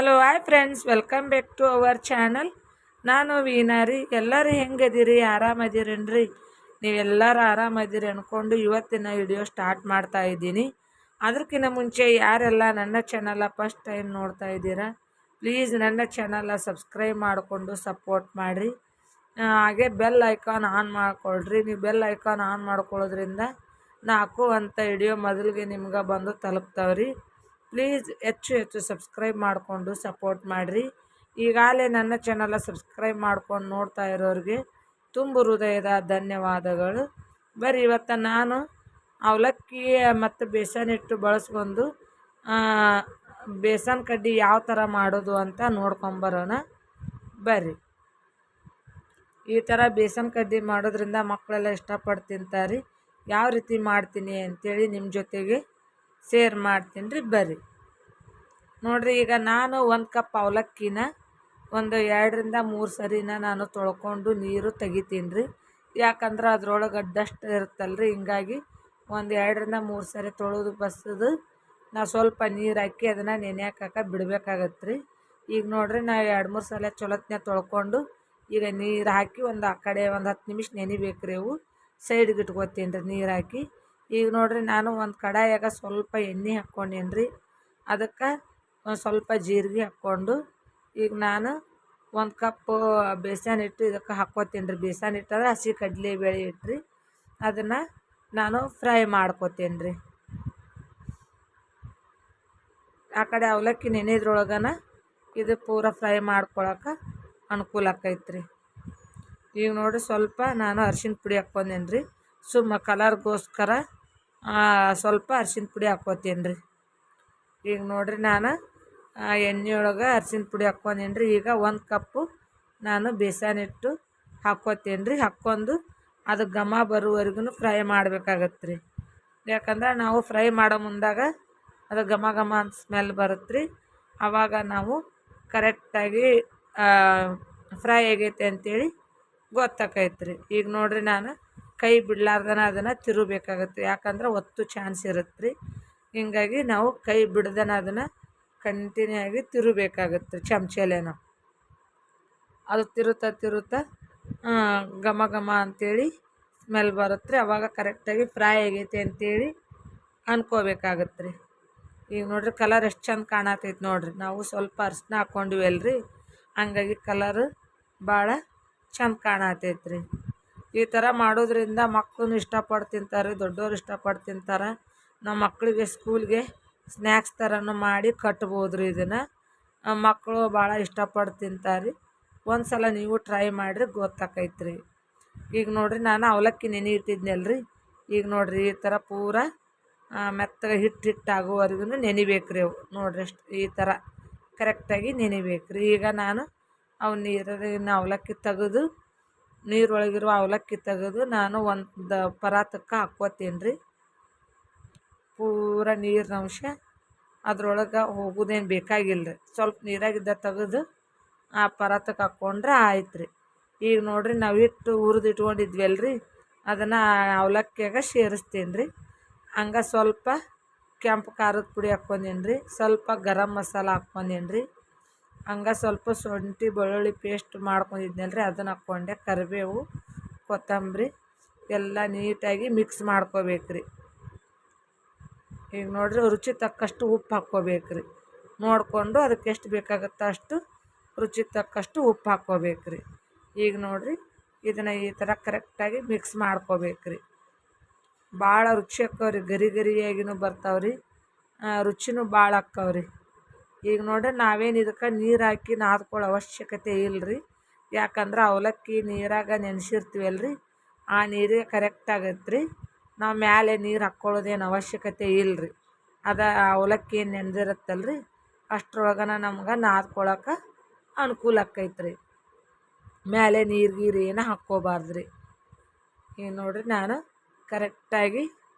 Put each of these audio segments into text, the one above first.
Hello hi friends, welcome back to our channel. ನಾನು ವೀನಾರಿ. ಎಲ್ಲರೂ ಹೆಂಗದಿರಿ? ಆರಾಮದಿರೇನ್ರಿ? ನೀವೆಲ್ಲರೂ ಆರಾಮದಿರಿ ಅಂದ್ಕೊಂಡು ಇವತ್ತಿನ ವಿಡಿಯೋ ಸ್ಟಾರ್ಟ್ ಮಾಡ್ತಾ ಇದ್ದೀನಿ. ಅದಕ್ಕಿಂತ ಮುಂಚೆ ಯಾರೆಲ್ಲ ನನ್ನ ಚಾನಲ ಫಸ್ಟ್ ಟೈಮ್ ನೋಡ್ತಾ ಇದ್ದೀರಾ, ಪ್ಲೀಸ್ ನನ್ನ ಚಾನಲ ಸಬ್ಸ್ಕ್ರೈಬ್ ಮಾಡಿಕೊಂಡು ಸಪೋರ್ಟ್ ಮಾಡಿರಿ. ಹಾಗೆ ಬೆಲ್ ಐಕಾನ್ ಆನ್ ಮಾಡ್ಕೊಳ್ರಿ. ನೀವು ಬೆಲ್ ಐಕಾನ್ ಆನ್ ಮಾಡ್ಕೊಳ್ಳೋದ್ರಿಂದ ನಾಲ್ಕು ಅಂತ ವಿಡಿಯೋ ಮೊದಲಿಗೆ ನಿಮ್ಗೆ ಬಂದು ತಲುಪ್ತಾವ್ರಿ. ಪ್ಲೀಸ್ ಹೆಚ್ಚು ಸಬ್ಸ್ಕ್ರೈಬ್ ಮಾಡಿಕೊಂಡು ಸಪೋರ್ಟ್ ಮಾಡಿರಿ. ಈಗಾಗಲೇ ನನ್ನ ಚಾನಲ ಸಬ್ಸ್ಕ್ರೈಬ್ ಮಾಡ್ಕೊಂಡು ನೋಡ್ತಾ ಇರೋರಿಗೆ ತುಂಬ ಹೃದಯದ ಧನ್ಯವಾದಗಳು. ಬರ್ರಿ, ಇವತ್ತು ನಾನು ಅವಲಕ್ಕಿ ಮತ್ತು ಬೇಸನ್ ಹಿಟ್ಟು ಬಳಸ್ಕೊಂಡು ಬೇಸನ್ ಕಡ್ಡಿ ಯಾವ ಥರ ಮಾಡೋದು ಅಂತ ನೋಡ್ಕೊಂಬರೋಣ. ಬರ್ರಿ, ಈ ಥರ ಬೇಸನ್ ಕಡ್ಡಿ ಮಾಡೋದ್ರಿಂದ ಮಕ್ಕಳೆಲ್ಲ ಇಷ್ಟಪಟ್ಟು ತಿಂತಾರೆ. ಯಾವ ರೀತಿ ಮಾಡ್ತೀನಿ ಅಂಥೇಳಿ ನಿಮ್ಮ ಜೊತೆಗೆ ಶೇರ್ ಮಾಡ್ತೀನಿ ರೀ. ಬರ್ರಿ ನೋಡಿರಿ, ಈಗ ನಾನು 1 ಕಪ್ ಅವಲಕ್ಕಿನ ಒಂದು 2ರಿಂದ 3 ಸರಿನ ನಾನು ತೊಳ್ಕೊಂಡು ನೀರು ತೆಗಿತೀನಿ ರೀ. ಯಾಕಂದ್ರೆ ಅದ್ರೊಳಗೆ ಡಸ್ಟ್ ಇರುತ್ತಲ್ರಿ, ಹಿಂಗಾಗಿ ಒಂದು 2ರಿಂದ 3 ಸರಿ ತೊಳೆದು ಬಸ್ಸದು ನಾವು ಸ್ವಲ್ಪ ನೀರು ಹಾಕಿ ಅದನ್ನು ನೆನೆಯಾಕ ಬಿಡಬೇಕಾಗತ್ತೆ ರೀ. ಈಗ ನೋಡಿರಿ, ನಾವು 2-3 ಸಲ ಚೊಲೋತ್ನ ತೊಳ್ಕೊಂಡು ಈಗ ನೀರು ಹಾಕಿ ಒಂದು ಆ ಕಡೆ ಒಂದು 10 ನಿಮಿಷ ನೆನಿಬೇಕು ರೀ. ಅವು ಸೈಡ್ಗೆ ಇಟ್ಕೋತೀನಿ ರೀ ನೀರು ಹಾಕಿ. ಈಗ ನೋಡಿರಿ, ನಾನು ಒಂದು ಕಡಾಯಾಗ ಸ್ವಲ್ಪ ಎಣ್ಣೆ ಹಾಕ್ಕೊಂಡೇನಿ ರೀ. ಅದಕ್ಕೆ ಒಂದು ಸ್ವಲ್ಪ ಜೀರಿಗೆ ಹಾಕ್ಕೊಂಡು ಈಗ ನಾನು 1 ಕಪ್ ಬೇಸನ್ ಹಿಟ್ಟು ಇದಕ್ಕೆ ಹಾಕ್ಕೋತೀನಿ ರೀ. ಬೇಸನ್ ಹಿಟ್ಟು ಅಂದರೆ ಹಸಿ ಕಡಲೆಬೇಳೆ ಹಿಟ್ಟು ರೀ. ಅದನ್ನು ನಾನು ಫ್ರೈ ಮಾಡ್ಕೋತೀನಿ ರೀ. ಆ ಕಡೆ ಅವಲಕ್ಕಿ ನೆನೆದ್ರೊಳಗನ ಇದು ಪೂರ ಫ್ರೈ ಮಾಡ್ಕೊಳಕ್ಕೆ ಅನುಕೂಲ ಆಕೈತೆ ರೀ. ಈಗ ನೋಡಿರಿ, ಸ್ವಲ್ಪ ನಾನು ಅರಿಶಿನ ಪುಡಿ ಹಾಕ್ಕೊಂಡೇನಿ ರೀ. ಸುಮ್ಮ ಕಲರ್ಗೋಸ್ಕರ ಸ್ವಲ್ಪ ಅರಿಶಿನ ಪುಡಿ ಹಾಕ್ಕೋತೀನಿ ರೀ. ಈಗ ನೋಡಿರಿ, ನಾನು ಎಣ್ಣೆ ಒಳಗೆ ಅರಿಶಿನ ಪುಡಿ ಹಾಕ್ಕೊಂಡೇನಿ ರೀ. ಈಗ 1 ಕಪ್ಪು ನಾನು ಬೇಸನ್ ಹಿಟ್ಟು ಹಾಕ್ಕೋತೀನಿ ರೀ. ಹಾಕ್ಕೊಂಡು ಅದು ಘಮ ಬರುವವರೆಗೂ ಫ್ರೈ ಮಾಡಬೇಕಾಗತ್ತೆ ರೀ. ಯಾಕಂದ್ರೆ ನಾವು ಫ್ರೈ ಮಾಡೋ ಮುಂದಾಗ ಅದು ಘಮ ಅಂತ ಸ್ಮೆಲ್ ಬರುತ್ತೆ ರೀ. ಆವಾಗ ನಾವು ಕರೆಕ್ಟಾಗಿ ಫ್ರೈ ಆಗೈತೆ ಅಂಥೇಳಿ ಗೊತ್ತಾಕೈತೆ ರೀ. ಈಗ ನೋಡಿರಿ, ನಾನು ಕೈ ಬಿಡಲಾರ್ದನ ಅದನ್ನು ತಿರುಗಬೇಕಾಗತ್ತೆ. ಯಾಕಂದ್ರೆ ಒತ್ತು ಚಾನ್ಸ್ ಇರುತ್ತೆ ರೀ. ಹಿಂಗಾಗಿ ನಾವು ಕೈ ಬಿಡ್ದನ ಅದನ್ನು ಕಂಟಿನ್ಯೂ ಆಗಿ ತಿರುಗಬೇಕಾಗತ್ತೆ ರೀ. ಚಮಚಲೇನ ಅದು ತಿರುತ್ತಾ ಘಮ ಅಂಥೇಳಿ ಸ್ಮೆಲ್ ಬರುತ್ತೆ ರೀ. ಅವಾಗ ಕರೆಕ್ಟಾಗಿ ಫ್ರೈ ಆಗೈತೆ ಅಂಥೇಳಿ ಅನ್ಕೋಬೇಕಾಗತ್ತೆ ರೀ. ಈಗ ನೋಡಿರಿ, ಕಲರ್ ಎಷ್ಟು ಚಂದ ಕಾಣತೈತೆ ನೋಡಿರಿ. ನಾವು ಸ್ವಲ್ಪ ಅರಿಶಿನ ಹಾಕ್ಕೊಂಡಿವಿ ಅಲ್ರಿ, ಹಂಗಾಗಿ ಕಲರ್ ಭಾಳ ಚಂದ ಕಾಣತೈತೆ ರೀ. ಈ ಥರ ಮಾಡೋದ್ರಿಂದ ಮಕ್ಕಳು ಇಷ್ಟಪಟ್ಟು ತಿಂತಾರೆ, ದೊಡ್ಡವರು ಇಷ್ಟಪಟ್ಟು ತಿಂತಾರೆ. ನಮ್ಮ ಮಕ್ಕಳಿಗೆ ಸ್ಕೂಲ್ಗೆ ಸ್ನ್ಯಾಕ್ಸ್ ಥರನೂ ಮಾಡಿ ಕಟ್ಬೋದು ರೀ. ಇದನ್ನು ಮಕ್ಕಳು ಭಾಳ ಇಷ್ಟಪಟ್ಟು ತಿಂತಾರೆ. ಒಂದು ಸಲ ನೀವು ಟ್ರೈ ಮಾಡಿರಿ, ಗೊತ್ತಾಕೈತೆ ರೀ. ಈಗ ನೋಡಿರಿ, ನಾನು ಅವಲಕ್ಕಿ ನೆನೆ ಇಟ್ಟಿದ್ನಲ್ರಿ. ಈಗ ನೋಡಿರಿ, ಈ ಥರ ಪೂರ ಮೆತ್ತಗೆ ಹಿಟ್ಟಾಗುವವರೆಗೂ ನೆನಿಬೇಕು ರೀ. ಅವು ನೋಡಿರಿ, ಅಷ್ಟು ಈ ಥರ ಕರೆಕ್ಟಾಗಿ ನೆನಿಬೇಕು ರೀ. ಈಗ ನಾನು ಅವು ನೀರಿನ ಅವಲಕ್ಕಿ ತೆಗೆದು ನೀರೊಳಗಿರುವ ಅವಲಕ್ಕಿ ತೆಗೆದು ನಾನು ಒಂದು ಪರಾತಕ್ಕೆ ಹಾಕ್ಕೋತೀನಿ ರೀ. ಪೂರ ನೀರಿನ ಅಂಶ ಅದ್ರೊಳಗೆ ಹೋಗೋದೇನು ಬೇಕಾಗಿಲ್ಲ ರೀ. ಸ್ವಲ್ಪ ನೀರಾಗಿದ್ದ ತೆಗೆದು ಆ ಪರಾತಕ್ಕೆ ಹಾಕ್ಕೊಂಡ್ರೆ ಆಯ್ತು ರೀ. ಈಗ ನೋಡಿರಿ, ನಾವು ಹಿಟ್ಟು ಹುರಿದು ಇಟ್ಕೊಂಡಿದ್ವಲ್ರಿ, ಅದನ್ನು ಅವಲಕ್ಕಿಯಾಗ ಸೇರಿಸ್ತೀನಿ ರೀ. ಹಂಗೆ ಸ್ವಲ್ಪ ಕೆಂಪು ಖಾರದ ಪುಡಿ ಹಾಕ್ಕೊಂಡೇನಿ ರೀ. ಸ್ವಲ್ಪ ಗರಂ ಮಸಾಲ ಹಾಕ್ಕೊಂಡೇನಿ ರೀ. ಹಂಗೆ ಸ್ವಲ್ಪ ಶುಂಠಿ ಬೆಳ್ಳುಳ್ಳಿ ಪೇಸ್ಟ್ ಮಾಡ್ಕೊಂಡಿದ್ನಲ್ರಿ, ಅದನ್ನು ಹಾಕ್ಕೊಂಡೆ. ಕರಿಬೇವು, ಕೊತ್ತಂಬರಿ ಎಲ್ಲ ನೀಟಾಗಿ ಮಿಕ್ಸ್ ಮಾಡ್ಕೋಬೇಕು ರೀ. ಈಗ ನೋಡಿರಿ, ರುಚಿ ತಕ್ಕಷ್ಟು ಉಪ್ಪು ಹಾಕ್ಕೋಬೇಕು ರೀ. ನೋಡಿಕೊಂಡು ಅದಕ್ಕೆ ಎಷ್ಟು ಬೇಕಾಗುತ್ತೋ ಅಷ್ಟು ರುಚಿ ತಕ್ಕಷ್ಟು ಉಪ್ಪು ಹಾಕ್ಕೋಬೇಕು ರೀ. ಈಗ ನೋಡಿರಿ, ಇದನ್ನು ಈ ಥರ ಕರೆಕ್ಟಾಗಿ ಮಿಕ್ಸ್ ಮಾಡ್ಕೋಬೇಕು ರೀ. ಭಾಳ ರುಚಿ ಆಕ್ಕವ್ರಿ, ಗರಿಯಾಗಿನೂ ಬರ್ತಾವ್ರಿ, ರುಚಿನೂ ಭಾಳ ಆಕ್ಕವ್ರಿ. ಈಗ ನೋಡಿರಿ, ನಾವೇನು ಇದಕ್ಕೆ ನೀರು ಹಾಕಿ ನಾದ್ಕೊಳ್ಳೋ ಅವಶ್ಯಕತೆ ಇಲ್ಲ ರೀ. ಯಾಕಂದ್ರೆ ಅವಲಕ್ಕಿ ನೀರಾಗ ನೆನೆಸಿರ್ತೀವಲ್ರಿ, ಆ ನೀರಿಗೆ ಕರೆಕ್ಟ್ ಆಗತ್ತೆ ರೀ. ನಾವು ಮ್ಯಾಲೆ ನೀರು ಹಾಕ್ಕೊಳ್ಳೋದೇನು ಅವಶ್ಯಕತೆ ಇಲ್ಲ ರೀ. ಅದು ಅವಲಕ್ಕಿ ಏನು ನೆನೆದಿರುತ್ತಲ್ರಿ, ಅಷ್ಟ್ರೊಳಗನ ನಮ್ಗೆ ನಾದ್ಕೊಳಕ್ಕೆ ಅನುಕೂಲ ಆಕೈತೆ ರೀ. ಮ್ಯಾಲೆ ನೀರು ಏನು ಹಾಕ್ಕೋಬಾರ್ದು ರೀ. ಈಗ ನೋಡಿರಿ, ನಾನು ಕರೆಕ್ಟಾಗಿ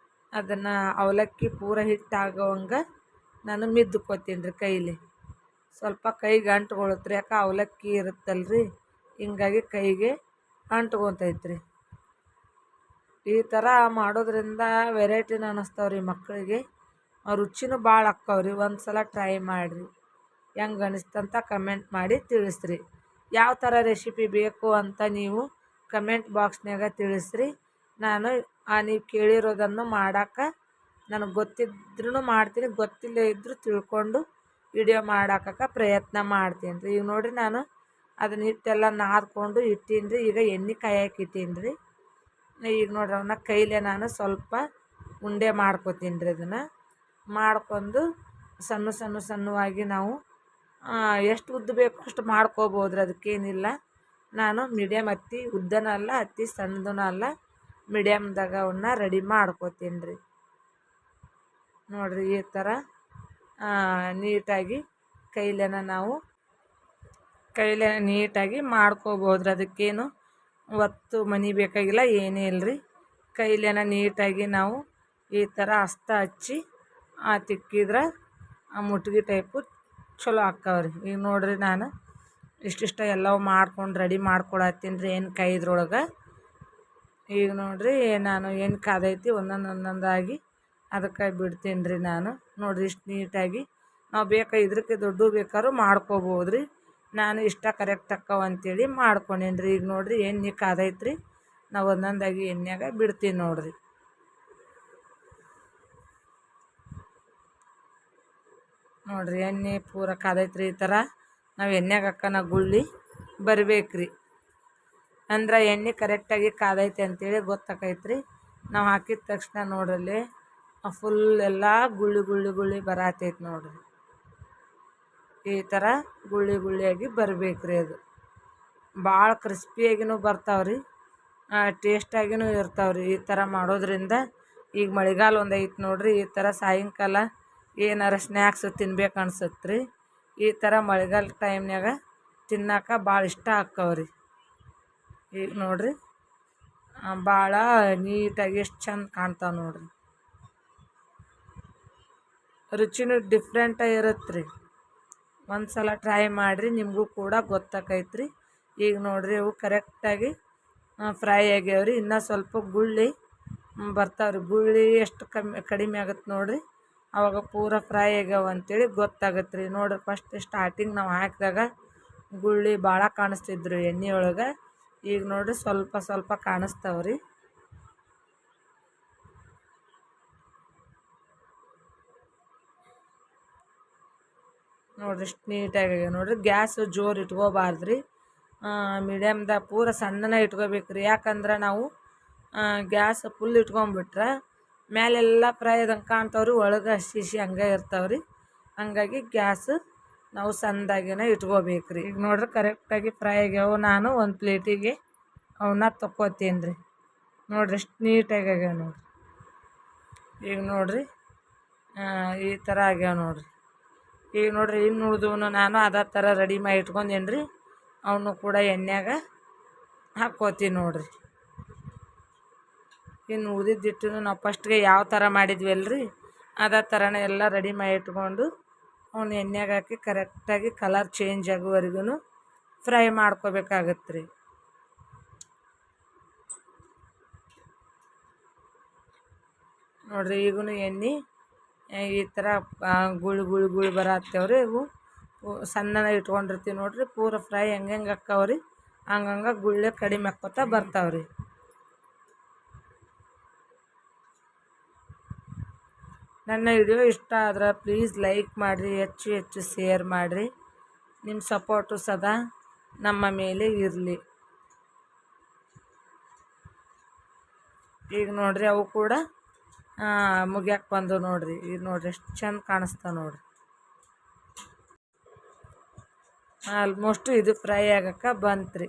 ಅದನ್ನು ಅವಲಕ್ಕಿ ಪೂರ ಹಿಟ್ಟಾಗೋವಂಗೆ ನಾನು ಮಿದ್ದುಕೋತೀನಿ ರೀ ಕೈಲಿ. ಸ್ವಲ್ಪ ಕೈಗೆ ಅಂಟ್ಕೊಳತ್ತೆ ರೀ, ಯಾಕೆ ಅವಲಕ್ಕಿ ಇರುತ್ತಲ್ರಿ, ಹಿಂಗಾಗಿ ಕೈಗೆ ಅಂಟ್ಕೊತೈತೆ ರೀ. ಈ ಥರ ಮಾಡೋದ್ರಿಂದ ವೆರೈಟಿನ ಅನ್ನಿಸ್ತಾವ್ರಿ ಮಕ್ಕಳಿಗೆ, ರುಚಿನೂ ಭಾಳ ಆಕ್ಕವ್ರಿ. ಒಂದು ಸಲ ಟ್ರೈ ಮಾಡಿರಿ. ಹೆಂಗೆ ಅನಿಸ್ತಂತ ಕಮೆಂಟ್ ಮಾಡಿ ತಿಳಿಸ್ರಿ. ಯಾವ ಥರ ರೆಸಿಪಿ ಬೇಕು ಅಂತ ನೀವು ಕಮೆಂಟ್ ಬಾಕ್ಸ್ನಾಗ ತಿಳಿಸ್ರಿ. ನಾನು ನೀವು ಕೇಳಿರೋದನ್ನು ಮಾಡೋಕೆ ನನಗೆ ಗೊತ್ತಿದ್ರೂ ಮಾಡ್ತೀನಿ, ಗೊತ್ತಿಲ್ಲ ಇದ್ದರೂ ತಿಳ್ಕೊಂಡು ವಿಡಿಯೋ ಮಾಡೋಕೆ ಪ್ರಯತ್ನ ಮಾಡ್ತೀನಿ ರೀ. ಈಗ ನೋಡಿರಿ ನಾನು ಅದನ್ನ ಹಿಟ್ಟೆಲ್ಲ ನಾದ್ಕೊಂಡು ಇಟ್ಟೀನಿ ರೀ. ಈಗ ಎಣ್ಣೆ ಕಾಯಕ್ಕೆ ಇಟ್ಟೀನಿ ರೀ. ಈಗ ನೋಡ್ರಿ ಅವನ್ನ ಕೈಲೇ ನಾನು ಸ್ವಲ್ಪ ಉಂಡೆ ಮಾಡ್ಕೊತೀನಿ ರೀ. ಅದನ್ನು ಮಾಡ್ಕೊಂಡು ಸಣ್ಣವಾಗಿ ನಾವು ಎಷ್ಟು ಉದ್ದ ಬೇಕು ಅಷ್ಟು ಮಾಡ್ಕೋಬೋದು ರೀ. ಅದಕ್ಕೇನಿಲ್ಲ. ನಾನು ಮೀಡಿಯಮ್ ಅತ್ತಿ ಉದ್ದನೂ ಅಲ್ಲ ಅತ್ತಿ ಸಣ್ಣದೂ ಅಲ್ಲ, ಮೀಡಿಯಮ್ದಾಗ ಅವನ್ನ ರೆಡಿ ಮಾಡ್ಕೋತೀನಿ ರೀ. ನೋಡಿರಿ ಈ ಥರ ನೀಟಾಗಿ ಕೈಲೇ ನೀಟಾಗಿ ಮಾಡ್ಕೋಬೋದ್ರಿ. ಅದಕ್ಕೇನು ಒತ್ತು ಮನಿ ಬೇಕಾಗಿಲ್ಲ, ಏನೇ ಇಲ್ಲರಿ. ಕೈಲೇನ ನೀಟಾಗಿ ನಾವು ಈ ಥರ ಹಸ್ತ ಹಚ್ಚಿ ತಿಕ್ಕಿದ್ರೆ ಮುಟ್ಗಿ ಟೈಪು ಚಲೋ ಆಕ್ಕವ್ರಿ. ಈಗ ನೋಡಿರಿ ನಾನು ಇಷ್ಟಿಷ್ಟ ಎಲ್ಲವೂ ಮಾಡ್ಕೊಂಡು ರೆಡಿ ಮಾಡ್ಕೊಳತ್ತೀನಿ ರೀ ಎಣ್ಣೆ ಕಾಯ್ದ್ರೊಳಗೆ. ಈಗ ನೋಡಿರಿ ನಾನು ಎಣ್ಣೆ ಕಾದೈತಿ ಒಂದೊಂದಾಗಿ ಅದಕ್ಕೆ ಬಿಡ್ತೀನಿ ರೀ ನಾನು. ನೋಡಿರಿ ಇಷ್ಟು ನೀಟಾಗಿ ನಾವು ಇದಕ್ಕೆ ದೊಡ್ಡ ಬೇಕಾದ್ರೂ ಮಾಡ್ಕೋಬೋದು ರೀ. ನಾನು ಇಷ್ಟ ಕರೆಕ್ಟ್ ಅಕ್ಕವ ಅಂತೇಳಿ ಮಾಡ್ಕೊಂಡೇನಿ ರೀ. ಈಗ ನೋಡಿರಿ ಎಣ್ಣೆ ಕಾದೈತ್ರಿ. ನಾವು ಒಂದೊಂದಾಗಿ ಎಣ್ಣೆಯಾಗ ಬಿಡ್ತೀನಿ ನೋಡಿರಿ. ನೋಡಿರಿ ಎಣ್ಣೆ ಪೂರ ಕಾದೈತ್ರಿ. ಈ ಥರ ನಾವು ಎಣ್ಣೆಗೆ ಹಾಕೋಣ ಗುಳ್ಳಿ ಬರಬೇಕ್ರಿ. ಅಂದ್ರೆ ಎಣ್ಣೆ ಕರೆಕ್ಟಾಗಿ ಕಾದೈತೆ ಅಂತೇಳಿ ಗೊತ್ತಾಕೈತ್ರಿ. ನಾವು ಹಾಕಿದ ತಕ್ಷಣ ನೋಡ್ರಲ್ಲಿ ಫುಲ್ ಎಲ್ಲ ಗುಳ್ಳಿ ಬರತೈತೆ ನೋಡಿರಿ. ಈ ಥರ ಗುಳ್ಳಿಯಾಗಿ ಬರಬೇಕ್ರಿ. ಅದು ಭಾಳ ಕ್ರಿಸ್ಪಿಯಾಗಿನೂ ಬರ್ತಾವ್ರಿ, ಟೇಸ್ಟಾಗಿನೂ ಇರ್ತಾವ್ರಿ. ಈ ಥರ ಮಾಡೋದ್ರಿಂದ ಈಗ ಮಳೆಗಾಲ ಒಂದು ಐತೆ ನೋಡ್ರಿ. ಈ ಥರ ಸಾಯಂಕಾಲ ಏನಾರ ಸ್ನ್ಯಾಕ್ಸ್ ತಿನ್ಬೇಕು ಅನ್ಸತ್ತೆ ರೀ. ಈ ಥರ ಮಳೆಗಾಲ ಟೈಮ್ನಾಗ ತಿನ್ನೋಕೆ ಭಾಳ ಇಷ್ಟ ಆಕ್ಕವ್ರಿ. ಈಗ ನೋಡಿರಿ ಭಾಳ ನೀಟಾಗಿ ಎಷ್ಟು ಚಂದ ಕಾಣ್ತಾವೆ ನೋಡಿರಿ. ರುಚಿನೂ ಡಿಫ್ರೆಂಟಾಗಿ ಇರುತ್ತೆ ರೀ. ಒಂದು ಸಲ ಟ್ರೈ ಮಾಡಿರಿ, ನಿಮಗೂ ಕೂಡ ಗೊತ್ತಾಕೈತ್ರಿ. ಈಗ ನೋಡಿರಿ ಅವು ಕರೆಕ್ಟಾಗಿ ಫ್ರೈ ಆಗ್ಯಾವ್ರಿ. ಇನ್ನೂ ಸ್ವಲ್ಪ ಗುಳ್ಳಿ ಬರ್ತಾವ್ರಿ. ಗುಳ್ಳಿ ಎಷ್ಟು ಕಡಿಮೆ ಆಗುತ್ತೆ ನೋಡಿರಿ, ಆವಾಗ ಪೂರ ಫ್ರೈ ಆಗ್ಯಾವ ಅಂತೇಳಿ ಗೊತ್ತಾಗತ್ತೆ ರೀ. ನೋಡಿರಿ ಫಸ್ಟ್ ಸ್ಟಾರ್ಟಿಂಗ್ ನಾವು ಹಾಕಿದಾಗ ಗುಳ್ಳಿ ಭಾಳ ಕಾಣಿಸ್ತಿದ್ರು ಎಣ್ಣೆ ಒಳಗೆ. ಈಗ ನೋಡಿರಿ ಸ್ವಲ್ಪ ಕಾಣಿಸ್ತಾವ್ರಿ. ನೋಡಿರಿ ಇಷ್ಟು ನೀಟಾಗಿ ನೋಡಿರಿ. ಗ್ಯಾಸ್ ಜೋರು ಇಟ್ಕೋಬಾರ್ದ್ರಿ, ಮೀಡಿಯಮ್ದಾಗ ಪೂರ ಸಣ್ಣನೇ ಇಟ್ಕೋಬೇಕ್ರಿ. ಯಾಕಂದ್ರೆ ನಾವು ಗ್ಯಾಸ್ ಫುಲ್ ಇಟ್ಕೊಂಬಿಟ್ರೆ ಮೇಲೆಲ್ಲ ಫ್ರೈ ಆದಂಗೆ ಕಾಣ್ತಾವ್ರಿ, ಒಳಗೆ ಹಸಿ ಹಂಗೆ ಇರ್ತಾವ್ರಿ. ಹಂಗಾಗಿ ಗ್ಯಾಸ್ ನಾವು ಸಣ್ಣದಾಗಿನೇ ಇಟ್ಕೋಬೇಕ್ರಿ. ಈಗ ನೋಡ್ರಿ ಕರೆಕ್ಟಾಗಿ ಫ್ರೈ ಆಗ್ಯಾವ. ನಾನು ಒಂದು ಪ್ಲೇಟಿಗೆ ಅವನ್ನ ತೊಗೋತೀನಿ ರೀ. ನೋಡಿರಿ ಎಷ್ಟು ನೀಟಾಗಿ ಆಗ್ಯಾವ ನೋಡಿರಿ. ಈಗ ನೋಡಿರಿ ಈ ಥರ ಆಗ್ಯಾವ ನೋಡಿರಿ. ಈಗ ನೋಡಿರಿ ಇನ್ನು ಉಳಿದವನು ನಾನು ಅದೇ ಥರ ರೆಡಿ ಮಾಡಿ ಇಟ್ಕೊಂಡೇನಿ ರೀ. ಅವನು ಕೂಡ ಎಣ್ಣೆಯಾಗ ಹಾಕ್ಕೋತೀನಿ ನೋಡಿರಿ. ಇನ್ನು ಉಳಿದಿದ್ದಿಟ್ಟು ನಾವು ಫಸ್ಟ್ಗೆ ಯಾವ ಥರ ಮಾಡಿದ್ವಿ ಅಲ್ರಿ, ಅದೇ ಥರನೇ ಎಲ್ಲ ರೆಡಿ ಮಾಡಿ ಇಟ್ಕೊಂಡು ಅವನು ಎಣ್ಣೆಗೆ ಹಾಕಿ ಕರೆಕ್ಟಾಗಿ ಕಲರ್ ಚೇಂಜ್ ಆಗೋವರೆಗೂ ಫ್ರೈ ಮಾಡ್ಕೋಬೇಕಾಗತ್ತೆ ರೀ. ನೋಡಿರಿ ಈಗೂ ಎಣ್ಣೆ ಈ ಥರ ಗುಳಿ ಬರತ್ತೇವ್ರಿ. ಇವು ಸಣ್ಣನ ಇಟ್ಕೊಂಡಿರ್ತೀವಿ ನೋಡಿರಿ. ಪೂರ ಫ್ರೈ ಹೆಂಗೆ ಹಾಕ್ಕವ್ರಿ ಹಂಗಂಗೆ ಗುಳ್ಳೆ ಕಡಿಮೆ ಹಾಕ್ಕೊತಾ ಬರ್ತಾವ್ರಿ. ನನ್ನ ವಿಡಿಯೋ ಇಷ್ಟ ಆದ್ರೆ ಪ್ಲೀಸ್ ಲೈಕ್ ಮಾಡಿರಿ, ಹೆಚ್ಚು ಶೇರ್ ಮಾಡಿರಿ. ನಿಮ್ಮ ಸಪೋರ್ಟು ಸದಾ ನಮ್ಮ ಮೇಲೆ ಇರಲಿ. ಈಗ ನೋಡಿರಿ ಅವು ಕೂಡ ಮುಗ್ಯಾಕೆ ಬಂದು ನೋಡಿರಿ. ಈಗ ನೋಡಿರಿ ಎಷ್ಟು ಚಂದ ಕಾಣಿಸ್ತಾವೆ ನೋಡಿರಿ. ಆಲ್ಮೋಸ್ಟ್ ಇದು ಫ್ರೈ ಆಗಕ್ಕೆ ಬಂತ್ರಿ.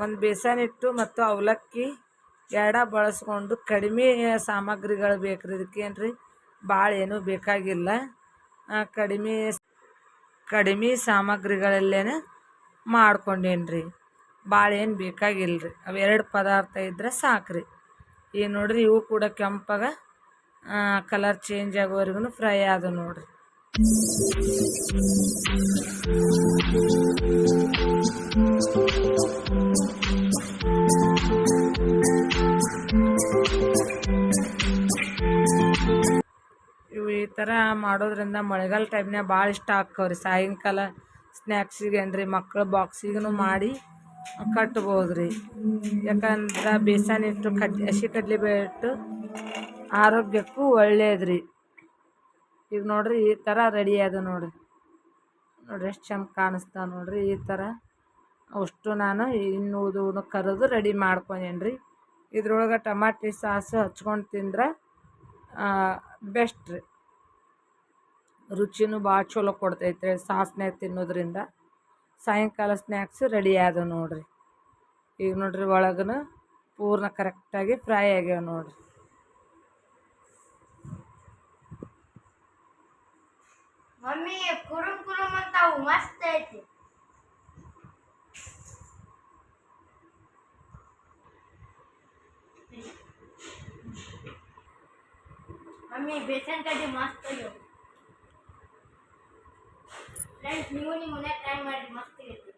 ಒಂದು ಬೇಸನ್ ಹಿಟ್ಟು ಮತ್ತು ಅವಲಕ್ಕಿ ಎರಡ ಬಳಸ್ಕೊಂಡು ಕಡಿಮೆ ಸಾಮಗ್ರಿಗಳು ಬೇಕ್ರಿ. ಇದಕ್ಕೇನು ರೀ ಭಾಳ ಏನೂ ಬೇಕಾಗಿಲ್ಲ. ಕಡಿಮೆ ಸಾಮಗ್ರಿಗಳಲ್ಲೇ ಮಾಡ್ಕೊಂಡೇನಿ ರೀ. ಭಾಳ ಏನು ಬೇಕಾಗಿಲ್ಲ ರೀ. ಅವೆರಡು ಪದಾರ್ಥ ಇದ್ದರೆ ಸಾಕ್ರಿ. ಈಗ ನೋಡಿರಿ ಇವು ಕೂಡ ಕೆಂಪಾಗ ಕಲರ್ ಚೇಂಜ್ ಆಗೋವರೆಗೂ ಫ್ರೈ ಆದವು ನೋಡಿರಿ. ಇವು ಈ ಥರ ಮಾಡೋದ್ರಿಂದ ಮಳೆಗಾಲ ಟೈಮ್ನಾಗ ಭಾಳ ಇಷ್ಟ ಆಕ್ಕವ್ರಿ. ಸಾಯಂಕಾಲ ಸ್ನ್ಯಾಕ್ಸಿಗೆ ಏನ್ರಿ ಮಕ್ಳ ಬಾಕ್ಸಿಗೂ ಮಾಡಿ ಕಟ್ಬೋದು ರೀ. ಯಾಕಂದ್ರೆ ಬೇಸನ್ ಹಿಟ್ಟು ಹಸಿ ಕಡ್ಲೆಬೇಳೆ ಹಿಟ್ಟು ಆರೋಗ್ಯಕ್ಕೂ ಒಳ್ಳೇದು ರೀ. ಈಗ ನೋಡ್ರಿ ಈ ಥರ ರೆಡಿ ಅದ ನೋಡ್ರಿ ಎಷ್ಟು ಚಂದ ಕಾಣಿಸ್ತಾವೆ ನೋಡ್ರಿ. ಈ ಥರ ಅಷ್ಟು ನಾನು ಇನ್ನುಳಿದು ಕರೆದು ರೆಡಿ ಮಾಡ್ಕೊಂಡೇನಿ ರೀ. ಇದ್ರೊಳಗೆ ಟಮಾಟಿ ಸಾಸು ಹಚ್ಕೊಂಡು ತಿಂದ್ರೆ ಬೆಸ್ಟ್ ರೀ. ರುಚಿನೂ ಭಾಳ ಚಲೋ ಕೊಡ್ತೈತೆ ಸಾಸ್ನ್ಯಾಗ ತಿನ್ನೋದ್ರಿಂದ. ಸಾಯಂಕಾಲ ಸ್ನ್ಯಾಕ್ಸ್ ರೆಡಿ ಆದವು ನೋಡ್ರಿ. ಈಗ ನೋಡ್ರಿ ಒಳಗನ ಪೂರ್ಣ ಕರೆಕ್ಟಾಗಿ ಫ್ರೈ ಆಗ್ಯಾವ ನೋಡ್ರಿ. ಮಮ್ಮಿ ಕುರುಮ್ ಕುರುಮ್ ಅಂತಾವು ಮಸ್ತ್ ಐತಿ. ಮಮ್ಮಿ ಬೇಸನ್ ಕಡ್ಡಿ ಮಸ್ತ್ ಆಗ್ಯಾವ ಫ್ರೆಂಡ್ಸ್. ನೀವು ನಿಮ್ಮ ಮನೆ ಟ್ರೈ ಮಾಡಿ, ಮಸ್ತ್ ಆಗೈತಿ.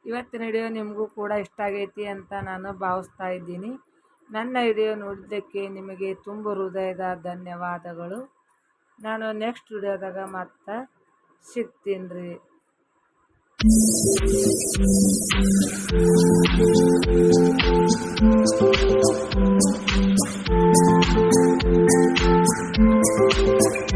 ಇವತ್ತಿನ ವಿಡಿಯೋ ನಿಮಗೂ ಕೂಡ ಇಷ್ಟ ಆಗೈತಿ ಅಂತ ನಾನು ಭಾವಿಸ್ತಾ ಇದ್ದೀನಿ. ನನ್ನ ವಿಡಿಯೋ ನೋಡಿದ್ದಕ್ಕೆ ನಿಮಗೆ ತುಂಬ ಹೃದಯದ ಧನ್ಯವಾದಗಳು. ನಾನು ನೆಕ್ಸ್ಟ್ ವಿಡಿಯೋದಾಗ ಮತ್ತೆ ಸಿಗ್ತೀನಿ ರೀ.